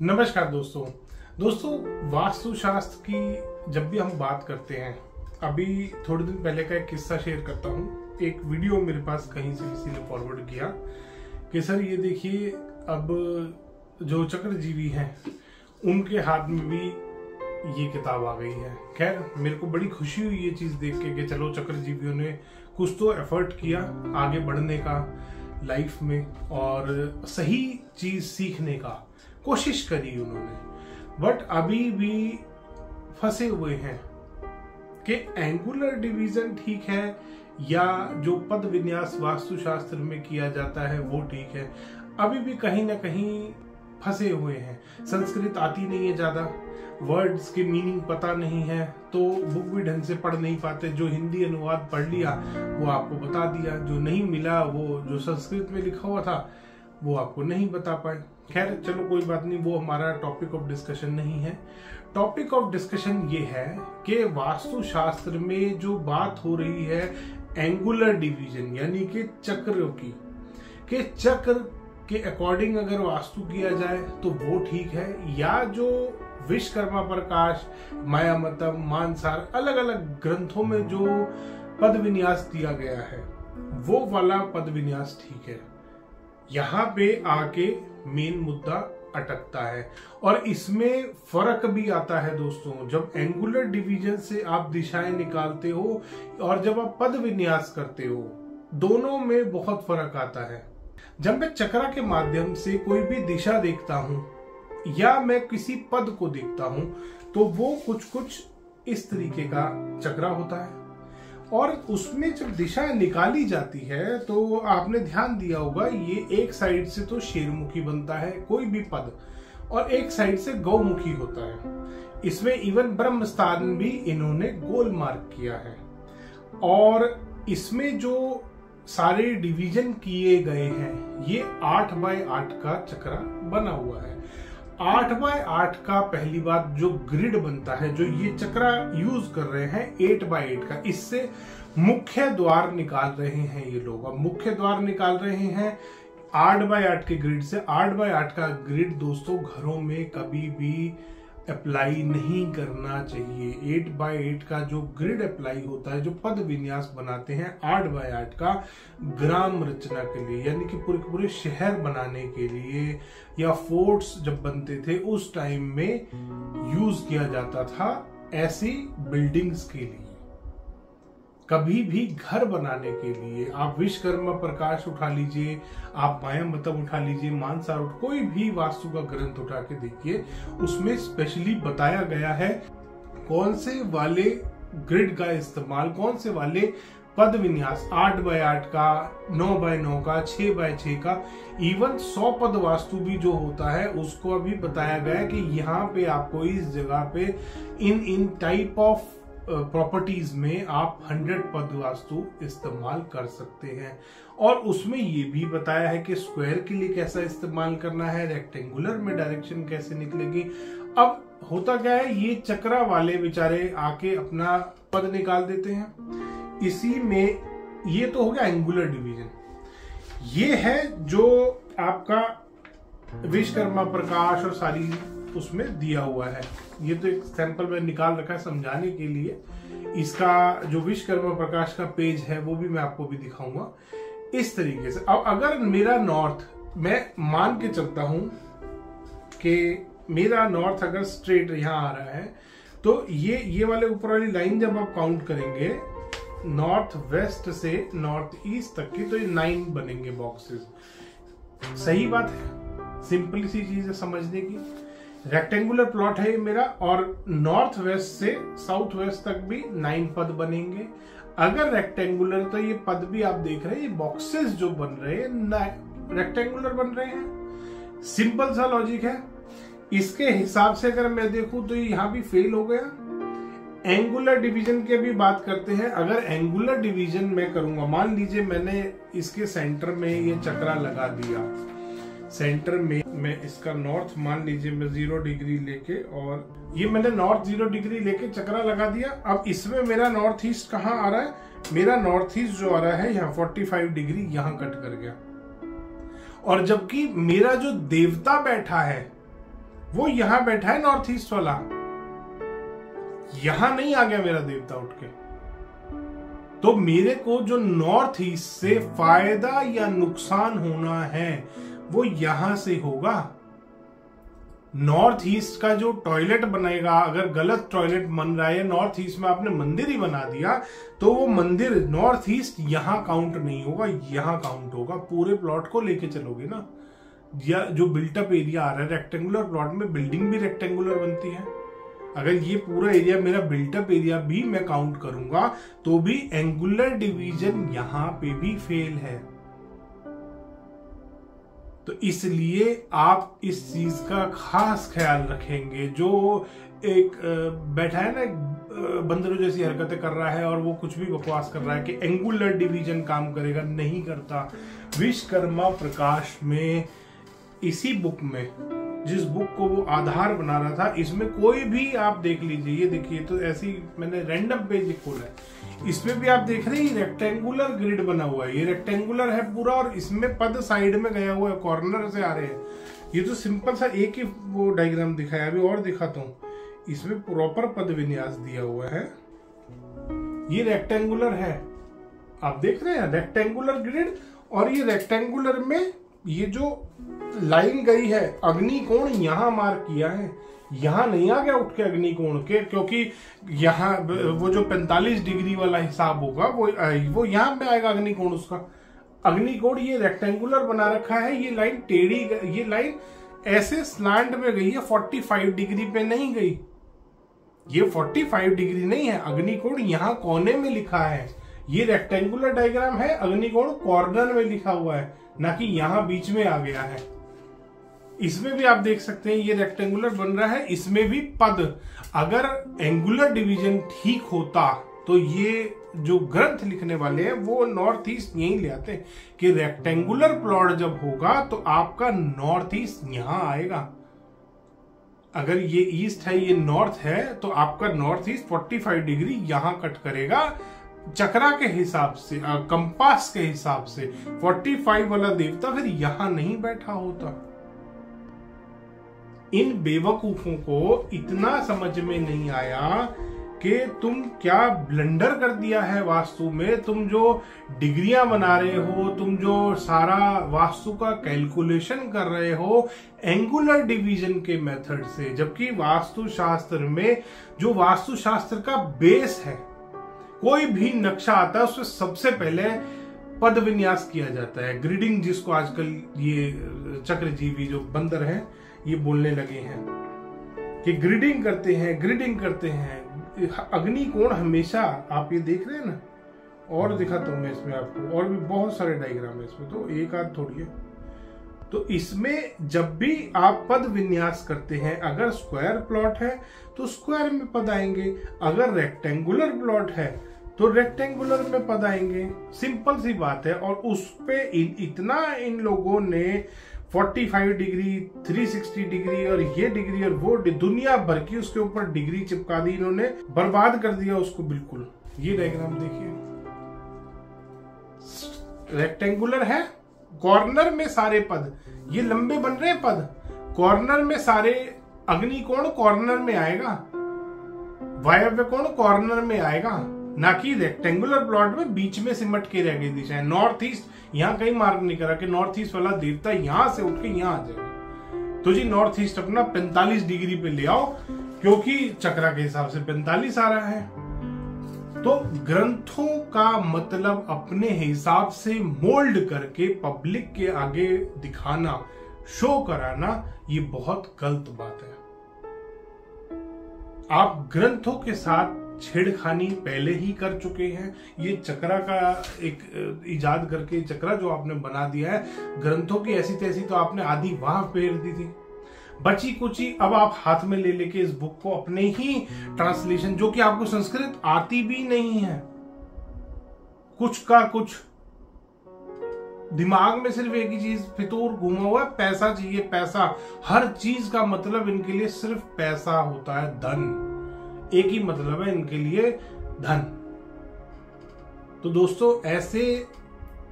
नमस्कार दोस्तों वास्तुशास्त्र की जब भी हम बात करते हैं, अभी थोड़े दिन पहले का एक किस्सा शेयर करता हूँ। एक वीडियो मेरे पास कहीं से किसी ने फॉरवर्ड किया कि सर ये देखिए, अब जो चक्रजीवी हैं उनके हाथ में भी ये किताब आ गई है। खैर, मेरे को बड़ी खुशी हुई ये चीज देख के कि चलो चक्रजीवियों ने कुछ तो एफर्ट किया आगे बढ़ने का लाइफ में और सही चीज सीखने का कोशिश करी उन्होंने। बट अभी भी फंसे हुए हैं कि एंगुलर डिवीजन ठीक है या जो पद विन्यास वास्तुशास्त्र में किया जाता है वो ठीक है। अभी भी कहीं ना कहीं फंसे हुए हैं। संस्कृत आती नहीं है ज्यादा, वर्ड्स के मीनिंग पता नहीं है, तो बुक भी ढंग से पढ़ नहीं पाते। जो हिंदी अनुवाद पढ़ लिया वो आपको बता दिया, जो नहीं मिला वो जो संस्कृत में लिखा हुआ था वो आपको नहीं बता पाए। खैर चलो कोई बात नहीं, वो हमारा टॉपिक ऑफ डिस्कशन नहीं है। टॉपिक ऑफ डिस्कशन ये है कि वास्तुशास्त्र में जो बात हो रही है एंगुलर डिवीजन यानी कि चक्रों की, कि चक्र के अकॉर्डिंग अगर वास्तु किया जाए तो वो ठीक है, या जो विश्वकर्मा प्रकाश, मायामतम, मानसार अलग अलग ग्रंथों में जो पद विन्यास दिया गया है वो वाला पद विन्यास ठीक है। यहाँ पे आके मेन मुद्दा अटकता है और इसमें फर्क भी आता है दोस्तों। जब एंगुलर डिवीजन से आप दिशाएं निकालते हो और जब आप पद विन्यास करते हो, दोनों में बहुत फर्क आता है। जब मैं चक्रा के माध्यम से कोई भी दिशा देखता हूं या मैं किसी पद को देखता हूं तो वो कुछ इस तरीके का चक्रा होता है और उसमें जब दिशा निकाली जाती है तो आपने ध्यान दिया होगा ये एक साइड से तो शेरमुखी बनता है कोई भी पद और एक साइड से गौमुखी होता है। इसमें इवन ब्रह्म स्थान भी इन्होंने गोल मार्क किया है और इसमें जो सारे डिवीजन किए गए हैं ये 8x8 का चक्रा बना हुआ है। 8x8 का पहली बात जो ग्रिड बनता है, जो ये चक्रा यूज कर रहे हैं 8x8 का, इससे मुख्य द्वार निकाल रहे हैं ये लोग। अब मुख्य द्वार निकाल रहे हैं 8x8 के ग्रिड से। 8x8 का ग्रिड दोस्तों घरों में कभी भी अप्लाई नहीं करना चाहिए। 8x8 का जो ग्रिड अप्लाई होता है, जो पद विन्यास बनाते हैं 8x8 का ग्राम रचना के लिए, यानी कि पूरे पूरे शहर बनाने के लिए या फोर्ट्स जब बनते थे उस टाइम में यूज किया जाता था ऐसी बिल्डिंग्स के लिए। कभी भी घर बनाने के लिए आप विश्वकर्मा प्रकाश उठा लीजिए, आप मायामतम उठा लीजिए, मानसार कोई भी वास्तु का ग्रंथ उठा के देखिए, उसमें स्पेशली बताया गया है कौन से वाले ग्रिड का इस्तेमाल, कौन से वाले पद विन्यास 8x8 का, 9x9 का, 6x6 का, इवन 100 पद वास्तु भी जो होता है उसको अभी बताया गया है कि यहाँ पे आपको इस जगह पे इन टाइप ऑफ प्रॉपर्टीज में आप 100 पद वास्तु इस्तेमाल कर सकते हैं। और उसमें ये भी बताया है कि स्क्वायर के लिए कैसा इस्तेमाल करना है, रेक्टेंगुलर में डायरेक्शन कैसे निकलेगी। अब होता क्या है, ये चक्रा वाले बेचारे आके अपना पद निकाल देते हैं। इसी में ये तो हो गया एंगुलर डिवीजन। ये है जो आपका विश्वकर्मा प्रकाश और सारी उसमें दिया हुआ है। ये तो एक सैंपल में निकाल रखा है समझाने के लिए। इसका जो विश्वकर्मा प्रकाश का पेज है वो भी मैं आपको भी दिखाऊंगा इस तरीके से। अब अगर मेरा नॉर्थ, मैं मान के चलता हूं कि मेरा नॉर्थ अगर स्ट्रेट यहां आ रहा है तो ये वाले ऊपर वाली लाइन जब आप काउंट करेंगे नॉर्थ वेस्ट से नॉर्थ ईस्ट तक की, तो ये 9 बनेंगे बॉक्सेस। सही बात है, सिंपल सी चीज है समझने की। रेक्टेंगुलर प्लॉट है ये मेरा और नॉर्थ वेस्ट से साउथ वेस्ट तक भी 9 पद बनेंगे। अगर रेक्टेंगुलर तो ये पद भी आप देख रहे हैं, ये बॉक्सेस जो बन रहे हैं रेक्टेंगुलर बन रहे हैं। सिंपल सा लॉजिक है। इसके हिसाब से अगर मैं देखूं तो ये यहां भी फेल हो गया। एंगुलर डिवीजन की भी बात करते हैं। अगर एंगुलर डिवीजन मैं करूंगा, मान लीजिए मैंने इसके सेंटर में ये चक्रा लगा दिया, सेंटर में मैं इसका नॉर्थ मान लीजिए मैं 0 डिग्री लेके, और ये मैंने नॉर्थ 0 डिग्री लेके चक्रा लगा दिया। अब इसमें मेरा नॉर्थ ईस्ट कहाँ आ रहा है, मेरा नॉर्थ ईस्ट जो आ रहा है यहाँ 45 डिग्री यहाँ कट कर गया। और जबकि मेरा जो देवता बैठा है वो यहां बैठा है नॉर्थ ईस्ट वाला, यहां नहीं आ गया मेरा देवता उठ के। तो मेरे को जो नॉर्थ ईस्ट से फायदा या नुकसान होना है वो यहां से होगा। नॉर्थ ईस्ट का जो टॉयलेट बनेगा, अगर गलत टॉयलेट बन रहा है, नॉर्थ ईस्ट में आपने मंदिर ही बना दिया, तो वो मंदिर नॉर्थ ईस्ट यहां काउंट नहीं होगा, यहां काउंट होगा। पूरे प्लॉट को लेके चलोगे ना, या जो बिल्टअप एरिया आ रहा है रेक्टेंगुलर प्लॉट में, बिल्डिंग भी रेक्टेंगुलर बनती है। अगर ये पूरा एरिया मेरा बिल्टअप एरिया भी मैं काउंट करूंगा तो भी एंगुलर डिवीजन यहां पे भी फेल है। तो इसलिए आप इस चीज का खास ख्याल रखेंगे। जो एक बैठा है ना बंदरों जैसी हरकतें कर रहा है और वो कुछ भी बकवास कर रहा है कि एंगुलर डिवीजन काम करेगा, नहीं करता। विश्वकर्मा प्रकाश में, इसी बुक में, जिस बुक को वो आधार बना रहा था, इसमें कोई भी आप देख लीजिए, ये देखिए, तो ऐसी मैंने रैंडम पेज खोला है, इसमें भी आप देख रहे हैं रेक्टेंगुलर ग्रिड बना हुआ है, ये रेक्टेंगुलर है पूरा, और इसमें पद साइड में गया हुआ है, कॉर्नर से आ रहे हैं। ये तो सिंपल सा एक ही वो डायग्राम दिखाया, अभी और दिखाता हूं। इसमें प्रॉपर पद विन्यास दिया हुआ है, ये रेक्टेंगुलर है, आप देख रहे हैं रेक्टेंगुलर ग्रिड। और ये रेक्टेंगुलर में ये जो लाइन गई है, अग्निकोण यहां मार्क किया है, यहां नहीं आ गया उठ के अग्निकोण के, क्योंकि यहां वो जो 45 डिग्री वाला हिसाब होगा वो यहां पे आएगा अग्निकोण उसका। अग्निकोण ये रेक्टेंगुलर बना रखा है, ये लाइन टेढ़ी, ये लाइन ऐसे स्लैंट में गई है, 45 डिग्री पे नहीं गई। ये 45 डिग्री नहीं है, अग्निकोण यहां कोने में लिखा है। ये रेक्टेंगुलर डायग्राम है, अग्निकोण कॉर्नर में लिखा हुआ है, ना कि यहां बीच में आ गया है। इसमें भी आप देख सकते हैं ये रेक्टेंगुलर बन रहा है, इसमें भी पद। अगर एंगुलर डिवीजन ठीक होता तो ये जो ग्रंथ लिखने वाले हैं वो नॉर्थ ईस्ट यहीं ले आते हैं कि रेक्टेंगुलर प्लॉट जब होगा तो आपका नॉर्थ ईस्ट यहां आएगा। अगर ये ईस्ट है, ये नॉर्थ है, तो आपका नॉर्थ ईस्ट 45 डिग्री यहां कट करेगा चक्रा के हिसाब से, कंपास के हिसाब से। 45 वाला देवता फिर यहां नहीं बैठा होता। इन बेवकूफों को इतना समझ में नहीं आया कि तुम क्या ब्लंडर कर दिया है वास्तु में। तुम जो डिग्रियां बना रहे हो, तुम जो सारा वास्तु का कैलकुलेशन कर रहे हो एंगुलर डिवीजन के मेथड से, जबकि वास्तु शास्त्र में जो वास्तु शास्त्र का बेस है, कोई भी नक्शा आता है उसमें सबसे पहले पद विन्यास किया जाता है, ग्रिडिंग, जिसको आजकल ये चक्रजीवी जो बंदर हैं ये बोलने लगे हैं कि ग्रिडिंग करते हैं, ग्रिडिंग करते हैं। अग्निकोण हमेशा, आप ये देख रहे हैं ना, और दिखाता हूं मैं इसमें आपको, और भी बहुत सारे डायग्राम है इसमें, तो एक आध थोड़ी है। तो इसमें जब भी आप पद विन्यास करते हैं, अगर स्क्वायर प्लॉट है तो स्क्वायर में पद आएंगे, अगर रेक्टेंगुलर प्लॉट है तो रेक्टेंगुलर में पद आएंगे। सिंपल सी बात है। और उस पे इतना इन लोगों ने 45 डिग्री, 360 डिग्री और ये डिग्री और वो दुनिया भर की उसके ऊपर डिग्री चिपका दी इन्होंने, बर्बाद कर दिया उसको बिल्कुल। ये डायग्राम देखिए, रेक्टेंगुलर है, कॉर्नर में सारे पद, ये लंबे बन रहे हैं पद, कॉर्नर में सारे, अग्निकोण कॉर्नर में आएगा, वायव्य कोण कॉर्नर में आएगा, ना कि रेक्टेंगुलर प्लॉट में बीच में सिमट के रह गई दिशा है। नॉर्थ ईस्ट यहां कहीं मार्क नहीं करा कि नॉर्थ ईस्ट वाला देवता यहां से उठ के यहां आ जाएगा। तो जी नॉर्थ ईस्ट अपना 45 डिग्री पे ले आओ, क्योंकि चक्रा के हिसाब से 45 आ रहा है। तो ग्रंथों का मतलब अपने हिसाब से मोल्ड करके पब्लिक के आगे दिखाना, शो कराना, ये बहुत गलत बात है। आप ग्रंथों के साथ छेड़खानी पहले ही कर चुके हैं। ये चक्रा का एक इजाद करके चक्रा जो आपने बना दिया है, ग्रंथों की ऐसी तैसी तो आपने आधी वहां फेर दी थी, बची कुची अब आप हाथ में ले लेके इस बुक को अपने ही ट्रांसलेशन, जो कि आपको संस्कृत आती भी नहीं है, कुछ का कुछ दिमाग में सिर्फ एक ही चीज फितूर घूमा हुआ है, पैसा चाहिए, पैसा। हर चीज का मतलब इनके लिए सिर्फ पैसा होता है, धन। एक ही मतलब है इनके लिए, धन। तो दोस्तों ऐसे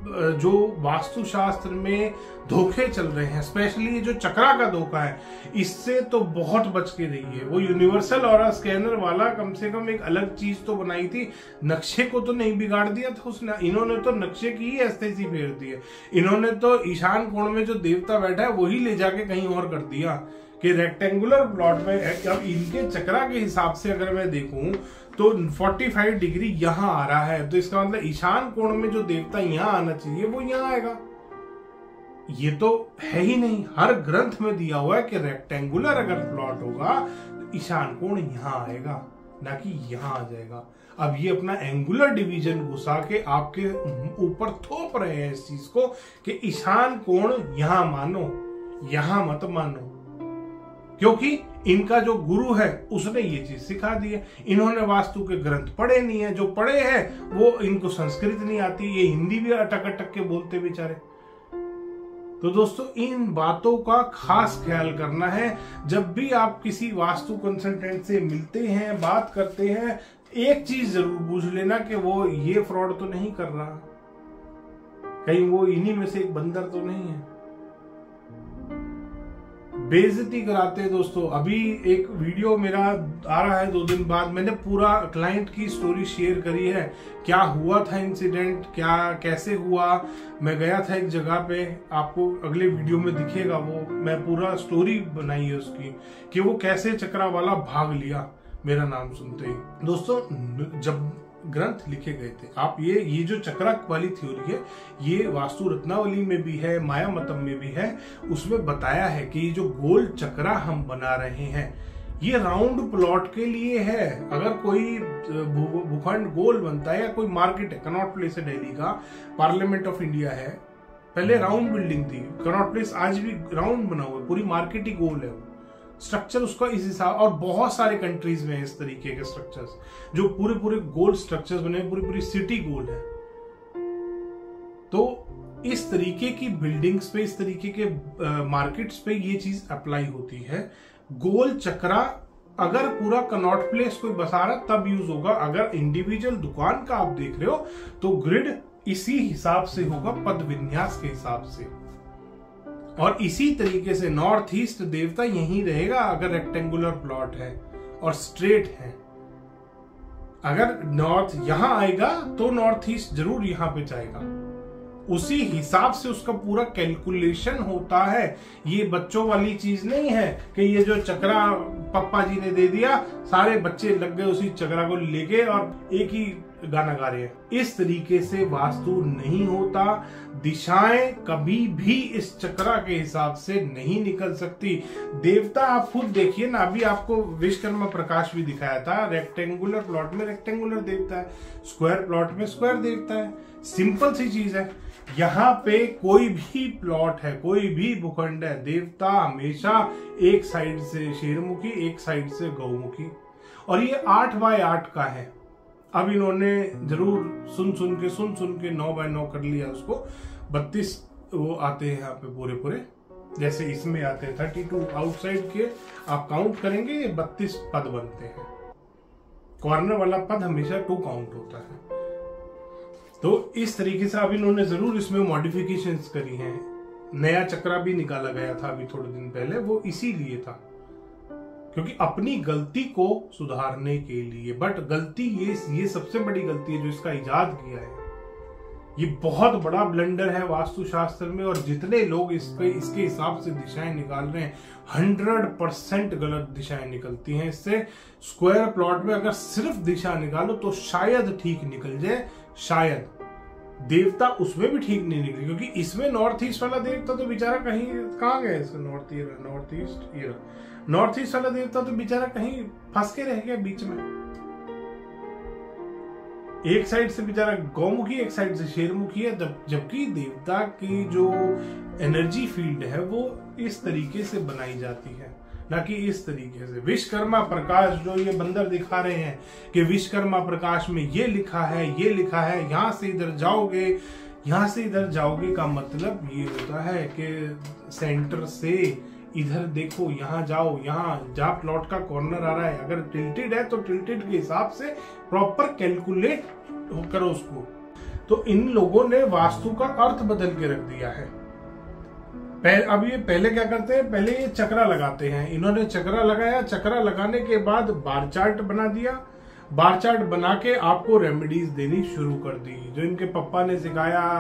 जो वास्तुशास्त्र में धोखे चल रहे हैं, स्पेशली ये जो चक्रा का धोखा है, इससे तो बहुत बच के रहिए। वो यूनिवर्सल ऑरा स्कैनर वाला कम से कम एक अलग चीज तो बनाई थी, नक्शे को तो नहीं बिगाड़ दिया था उसने। इन्होंने तो नक्शे की ही एस्थेसी फेर दी है। इन्होंने तो ईशान कोण में जो देवता बैठा है वही ले जाके कहीं और कर दिया कि रेक्टेंगुलर प्लॉट में। अब इनके चक्रा के हिसाब से अगर मैं देखूं तो 45 डिग्री यहां आ रहा है, तो इसका मतलब ईशान कोण में जो देवता यहां आना चाहिए वो यहां आएगा। ये तो है ही नहीं। हर ग्रंथ में दिया हुआ है कि रेक्टेंगुलर अगर प्लॉट होगा तो ईशान कोण यहां आएगा, ना कि यहां आ जाएगा। अब ये अपना एंगुलर डिवीजन घुसा के आपके ऊपर थोप रहे हैं इस चीज को कि ईशान कोण यहां मानो, यहां मत मानो, क्योंकि इनका जो गुरु है उसने ये चीज सिखा दी है। इन्होंने वास्तु के ग्रंथ पढ़े नहीं है, जो पढ़े हैं वो इनको संस्कृत नहीं आती, ये हिंदी भी अटक अटक के बोलते बेचारे। तो दोस्तों इन बातों का खास ख्याल करना है। जब भी आप किसी वास्तु कंसल्टेंट से मिलते हैं, बात करते हैं, एक चीज जरूर पूछ लेना कि वो ये फ्रॉड तो नहीं कर रहा, कहीं वो इन्हीं में से एक बंदर तो नहीं है। बेइज्जती कराते हैं दोस्तों। अभी एक वीडियो मेरा आ रहा है 2 दिन बाद, मैंने पूरा क्लाइंट की स्टोरी शेयर करी है, क्या हुआ था इंसिडेंट, क्या कैसे हुआ। मैं गया था एक जगह पे, आपको अगले वीडियो में दिखेगा वो, मैं पूरा स्टोरी बनाई है उसकी कि वो कैसे चक्रा वाला भाग लिया मेरा नाम सुनते ही। दोस्तों जब ग्रंथ लिखे गए थे, आप ये जो चक्रा वाली थ्योरी है ये वास्तु रत्नावली में भी है, माया मतम में भी है। उसमें बताया है कि ये जो गोल चक्रा हम बना रहे हैं ये राउंड प्लॉट के लिए है। अगर कोई भूखंड गोल बनता है या कोई मार्केट है, कनॉट प्लेस है दिल्ली का, पार्लियामेंट ऑफ इंडिया है, पहले राउंड बिल्डिंग थी, कनॉट प्लेस आज भी राउंड बना हुआ है, पूरी मार्केट ही गोल है। स्ट्रक्चर उसका इस हिसाब, और बहुत सारे कंट्रीज में इस तरीके के स्ट्रक्चर्स जो पूरे पूरे गोल स्ट्रक्चर्स बने, पूरी पूरी सिटी गोल है। तो इस तरीके की बिल्डिंग्स पे, इस तरीके के मार्केट्स पे ये चीज अप्लाई होती है। गोल चक्रा अगर पूरा कनॉट प्लेस कोई बसा रहा तब यूज होगा। अगर इंडिविजुअल दुकान का आप देख रहे हो तो ग्रिड इसी हिसाब से होगा, पद विन्यास के हिसाब से। और इसी तरीके से नॉर्थ ईस्ट देवता यहीं रहेगा अगर रेक्टेंगुलर प्लॉट है और स्ट्रेट है। अगर नॉर्थ यहां आएगा तो नॉर्थ ईस्ट जरूर यहां पे जाएगा। उसी हिसाब से उसका पूरा कैलकुलेशन होता है। ये बच्चों वाली चीज नहीं है कि ये जो चक्रा पप्पा जी ने दे दिया, सारे बच्चे लग गए उसी चक्रा को लेके और एक ही गाना गा रहे हैं। इस तरीके से वास्तु नहीं होता। दिशाएं कभी भी इस चक्रा के हिसाब से नहीं निकल सकती। देवता आप खुद देखिए ना, अभी आपको विश्वकर्मा प्रकाश भी दिखाया था, रेक्टेंगुलर प्लॉट में रेक्टेंगुलर देवता है, स्क्वायर प्लॉट में स्क्वायर देवता है। सिंपल सी चीज है। यहाँ पे कोई भी प्लॉट है, कोई भी भूखंड है, देवता हमेशा एक साइड से शेरमुखी, एक साइड से गौमुखी। और ये 8x8 का है। अब इन्होंने जरूर सुन सुन के 9x9 कर लिया उसको। 32 वो आते हैं यहाँ पे पूरे, जैसे इसमें आते हैं 32 आउटसाइड के आप काउंट करेंगे 32 पद बनते हैं। कॉर्नर वाला पद हमेशा 2 काउंट होता है। तो इस तरीके से अब इन्होंने जरूर इसमें मॉडिफिकेशंस करी हैं। नया चक्रा भी निकाला गया था अभी थोड़े दिन पहले, वो इसीलिए था क्योंकि अपनी गलती को सुधारने के लिए। बट गलती ये सबसे बड़ी गलती है जो इसका इजाद किया है। ये बहुत बड़ा ब्लंडर है वास्तुशास्त्र में। और जितने लोग इसके हिसाब से दिशाएं निकाल रहे हैं 100% गलत दिशाएं निकलती हैं इससे। स्क्वायर प्लॉट में अगर सिर्फ दिशा निकालो तो शायद ठीक निकल जाए, शायद। देवता उसमें भी ठीक नहीं निकले क्योंकि इसमें नॉर्थ ईस्ट वाला देवता तो बेचारा कहाँ गया, नॉर्थ ईस्ट वाला देवता तो बेचारा कहीं फंस के रह गया बीच में। एक साइड से बेचारा गौमुखी, एक साइड से शेरमुखी है, जबकि देवता की जो एनर्जी फील्ड है वो इस तरीके से बनाई जाती है, ना कि इस तरीके से। विश्वकर्मा प्रकाश जो ये बंदर दिखा रहे हैं कि विश्वकर्मा प्रकाश में ये लिखा है, ये लिखा है, यहां से इधर जाओगे, यहां से इधर जाओगे का मतलब ये होता है कि सेंटर से इधर देखो, यहां जाओ, यहां जहां प्लॉट का कॉर्नर आ रहा है अगर टिल्टेड है तो टिल्टेड के हिसाब से प्रॉपर कैलकुलेट करो उसको। तो इन लोगों ने वास्तु का अर्थ बदल के रख दिया है। अब ये पहले क्या करते हैं, पहले ये चक्रा लगाते हैं। इन्होंने चक्रा लगाया, चक्रा लगाने के बाद बार चार्ट बना दिया। बार चार्ट बना के आपको रेमेडीज देनी शुरू कर दी, जो इनके पापा ने सिखाया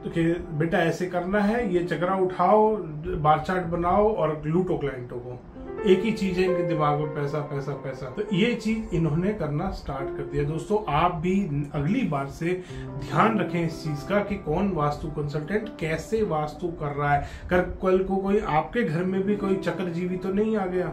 कि बेटा ऐसे करना है, ये चक्रा उठाओ, बार चार्ट बनाओ और लूटो क्लाइंटों को। एक ही चीज है इनके दिमाग में, पैसा पैसा पैसा। तो ये चीज इन्होंने करना स्टार्ट कर दिया। दोस्तों आप भी अगली बार से ध्यान रखें इस चीज का कि कौन वास्तु कंसल्टेंट कैसे वास्तु कर रहा है। कल को कोई आपके घर में भी कोई चक्रजीवी तो नहीं आ गया,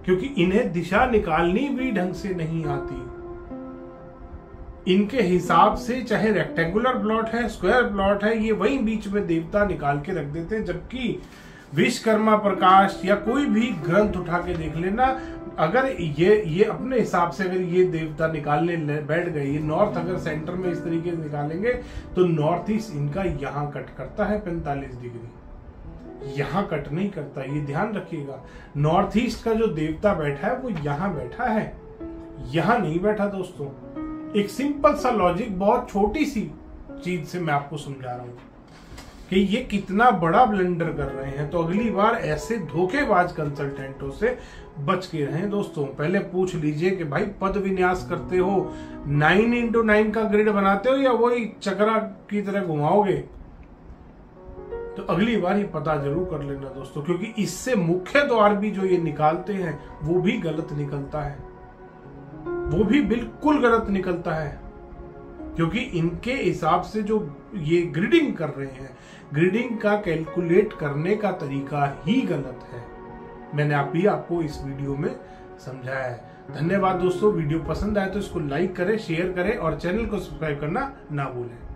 क्योंकि इन्हें दिशा निकालनी भी ढंग से नहीं आती। इनके हिसाब से चाहे रेक्टेंगुलर प्लॉट है, स्क्वायर प्लॉट है, ये वही बीच में देवता निकाल के रख देते हैं। जबकि विश्वकर्मा प्रकाश या कोई भी ग्रंथ उठा के देख लेना, अगर ये अपने हिसाब से अगर ये देवता निकालने बैठ गए, ये नॉर्थ अगर सेंटर में इस तरीके से निकालेंगे तो नॉर्थ ईस्ट इनका यहां कट करता है 45 डिग्री, यहां कट नहीं करता। ये ध्यान रखिएगा, नॉर्थ ईस्ट का जो देवता बैठा है वो यहां बैठा है, यहां नहीं बैठा। दोस्तों एक सिंपल सा लॉजिक, बहुत छोटी सी चीज से मैं आपको समझा रहा हूं कि ये कितना बड़ा ब्लंडर कर रहे हैं। तो अगली बार ऐसे धोखेबाज कंसल्टेंटों से बच के रहें। दोस्तों पहले पूछ लीजिए कि भाई पद विन्यास करते हो, 9x9 का ग्रिड बनाते हो या वही चक्रा की तरह घुमाओगे। तो अगली बार ये पता जरूर कर लेना दोस्तों, क्योंकि इससे मुख्य द्वार भी जो ये निकालते हैं वो भी गलत निकलता है, वो भी बिल्कुल गलत निकलता है। क्योंकि इनके हिसाब से जो ये ग्रिडिंग कर रहे हैं, ग्रिडिंग का कैलकुलेट करने का तरीका ही गलत है। मैंने आपको इस वीडियो में समझाया है। धन्यवाद दोस्तों। वीडियो पसंद आए तो इसको लाइक करें, शेयर करें और चैनल को सब्सक्राइब करना ना भूलें।